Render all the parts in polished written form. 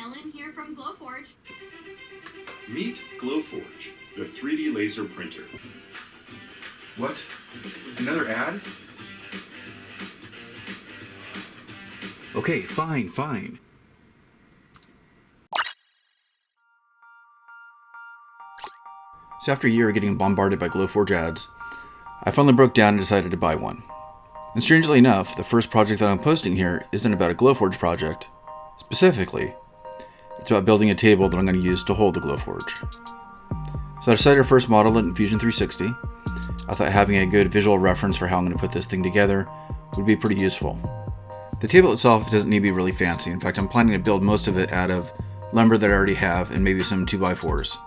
Ellen here from Glowforge. Meet Glowforge, the 3D laser printer. What? Another ad? Okay, fine. So after a year of getting bombarded by Glowforge ads, I finally broke down and decided to buy one. And strangely enough, the first project that I'm posting here isn't about a Glowforge project. Specifically, it's about building a table that I'm going to use to hold the Glowforge. So I decided to first model it in Fusion 360. I thought having a good visual reference for how I'm going to put this thing together would be pretty useful. The table itself doesn't need to be really fancy. In fact, I'm planning to build most of it out of lumber that I already have and maybe some 2x4s.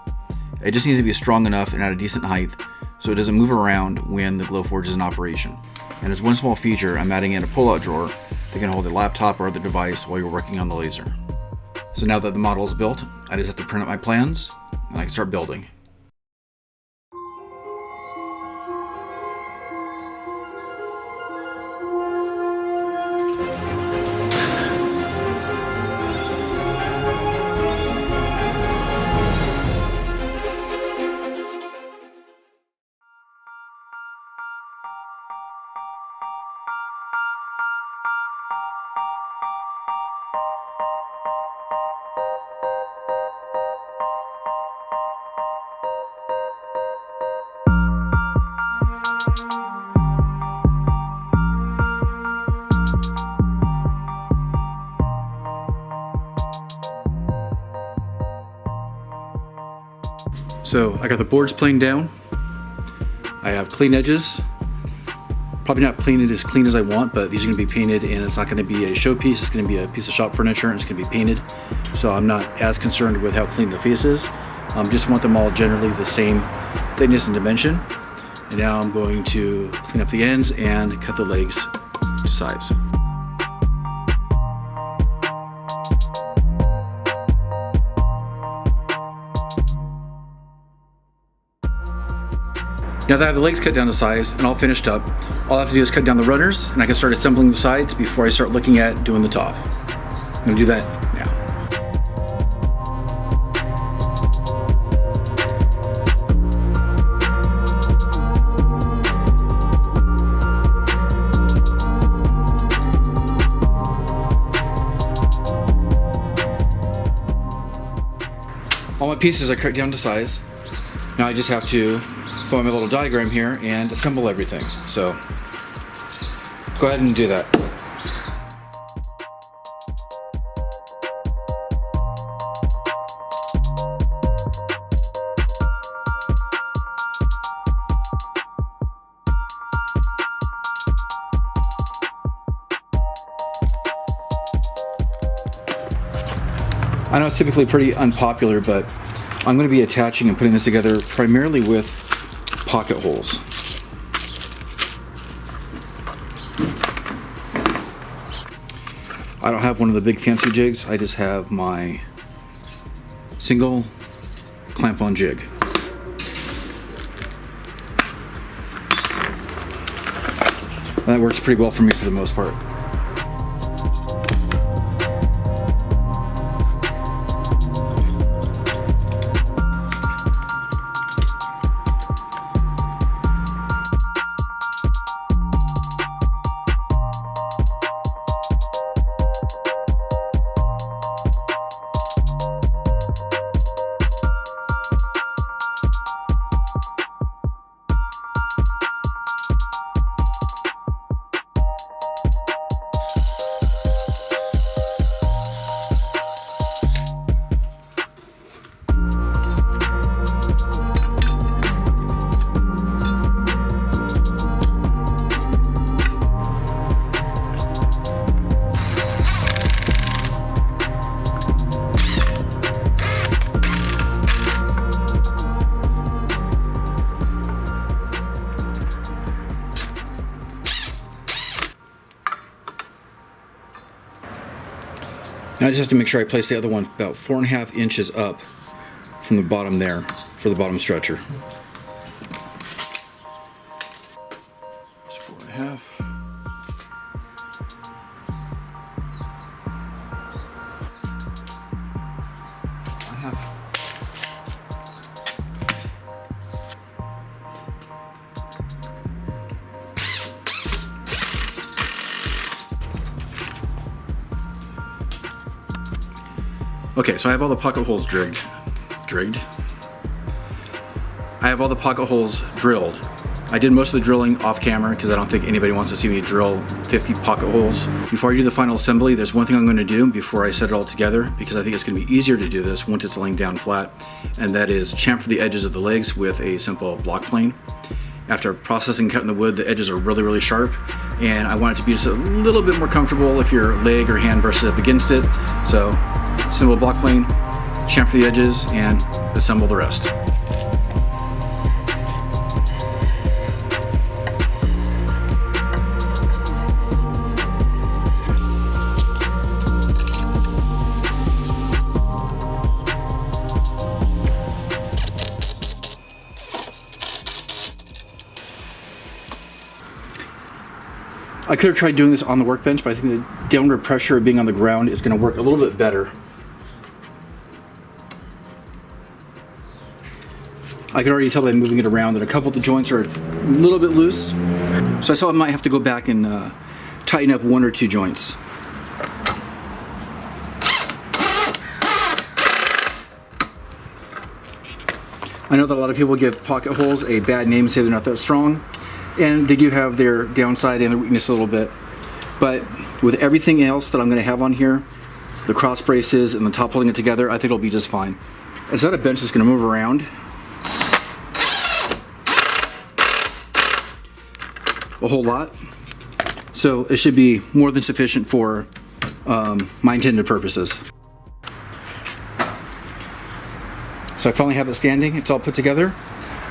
It just needs to be strong enough and at a decent height so it doesn't move around when the Glowforge is in operation. And as one small feature, I'm adding in a pullout drawer that can hold a laptop or other device while you're working on the laser. So now that the model is built, I just have to print out my plans and I can start building. So I got the boards planed down. I have clean edges. Probably not painted as clean as I want, but these are gonna be painted and it's not gonna be a showpiece, it's gonna be a piece of shop furniture and it's gonna be painted. So I'm not as concerned with how clean the face is. Just want them all generally the same thickness and dimension. And now I'm going to clean up the ends and cut the legs to size. Now that I have the legs cut down to size and all finished up, all I have to do is cut down the runners and I can start assembling the sides before I start looking at doing the top. I'm gonna do that now. All my pieces are cut down to size. Now I just have to find my little diagram here and assemble everything. So go ahead and do that. I know it's typically pretty unpopular, but I'm going to be attaching and putting this together primarily with pocket holes. I don't have one of the big fancy jigs, I just have my single clamp-on jig. And that works pretty well for me for the most part. Now I just have to make sure I place the other one about 4.5 inches up from the bottom there for the bottom stretcher. It's 4.5. Okay, so I have all the pocket holes drigged. I have all the pocket holes drilled. I did most of the drilling off camera because I don't think anybody wants to see me drill 50 pocket holes. Before I do the final assembly, there's one thing I'm going to do before I set it all together, because I think it's going to be easier to do this once it's laying down flat, and that is chamfer the edges of the legs with a simple block plane. After processing and cutting the wood, the edges are really sharp, and I want it to be just a little bit more comfortable if your leg or hand brushes up against it. So, simple block plane, chamfer the edges, and assemble the rest. I could have tried doing this on the workbench, but I think the downward pressure of being on the ground is going to work a little bit better. I can already tell by moving it around that a couple of the joints are a little bit loose, so I saw I might have to go back and tighten up one or two joints. I know that a lot of people give pocket holes a bad name and say they're not that strong. And they do have their downside and their weakness a little bit. But with everything else that I'm going to have on here, the cross braces and the top holding it together, I think it'll be just fine. It's not a bench that's going to move around a whole lot. So it should be more than sufficient for my intended purposes. So I finally have it standing. It's all put together.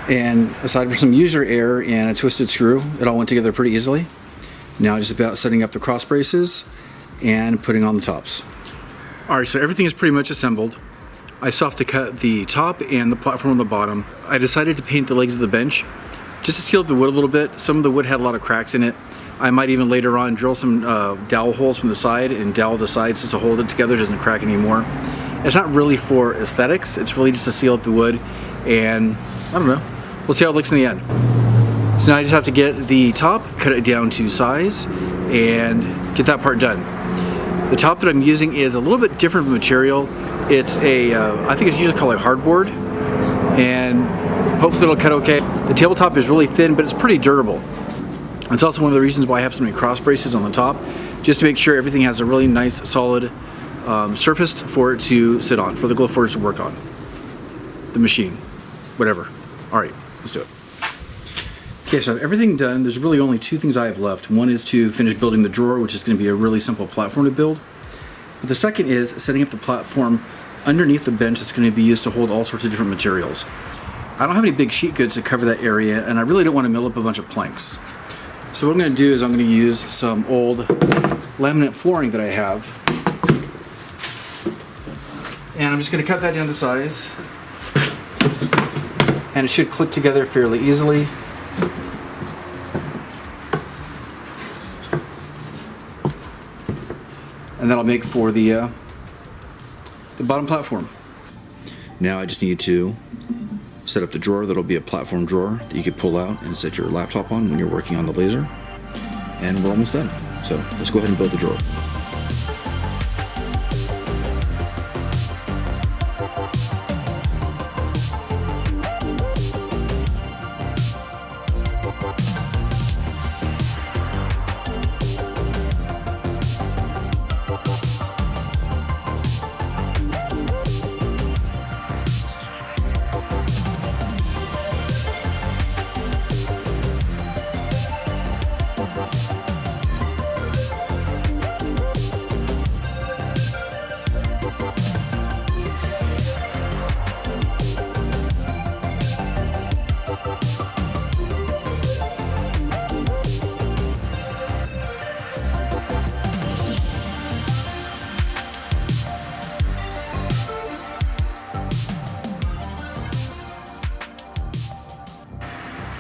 And aside from some user error and a twisted screw, it all went together pretty easily. Now it's just about setting up the cross braces and putting on the tops. Alright, so everything is pretty much assembled. I still have to cut the top and the platform on the bottom. I decided to paint the legs of the bench just to seal up the wood a little bit. Some of the wood had a lot of cracks in it. I might even later on drill some dowel holes from the side and dowel the sides just to hold it together, it doesn't crack anymore. It's not really for aesthetics, it's really just to seal up the wood, and I don't know. We'll see how it looks in the end. So now I just have to get the top, cut it down to size, and get that part done. The top that I'm using is a little bit different material. It's a, I think it's usually called like hardboard, and hopefully it'll cut okay. The tabletop is really thin, but it's pretty durable. It's also one of the reasons why I have so many cross braces on the top, just to make sure everything has a really nice, solid surface for it to sit on, for the Glowforge to work on. The machine, whatever. All right. Let's do it. Okay, so I have everything done. There's really only two things I have left. One is to finish building the drawer, which is going to be a really simple platform to build. But the second is setting up the platform underneath the bench that's going to be used to hold all sorts of different materials. I don't have any big sheet goods to cover that area, and I really don't want to mill up a bunch of planks. So what I'm going to do is I'm going to use some old laminate flooring that I have. And I'm just going to cut that down to size. And it should click together fairly easily. And that'll make for the bottom platform. Now I just need to set up the drawer. That'll be a platform drawer that you could pull out and set your laptop on when you're working on the laser. And we're almost done. So let's go ahead and build the drawer.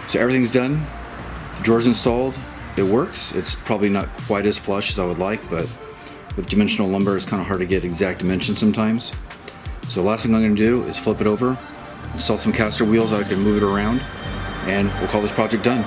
So everything's done, the drawer's installed, it works. It's probably not quite as flush as I would like, but with dimensional lumber it's kind of hard to get exact dimensions sometimes. So the last thing I'm going to do is flip it over, install some caster wheels so I can move it around, and we'll call this project done.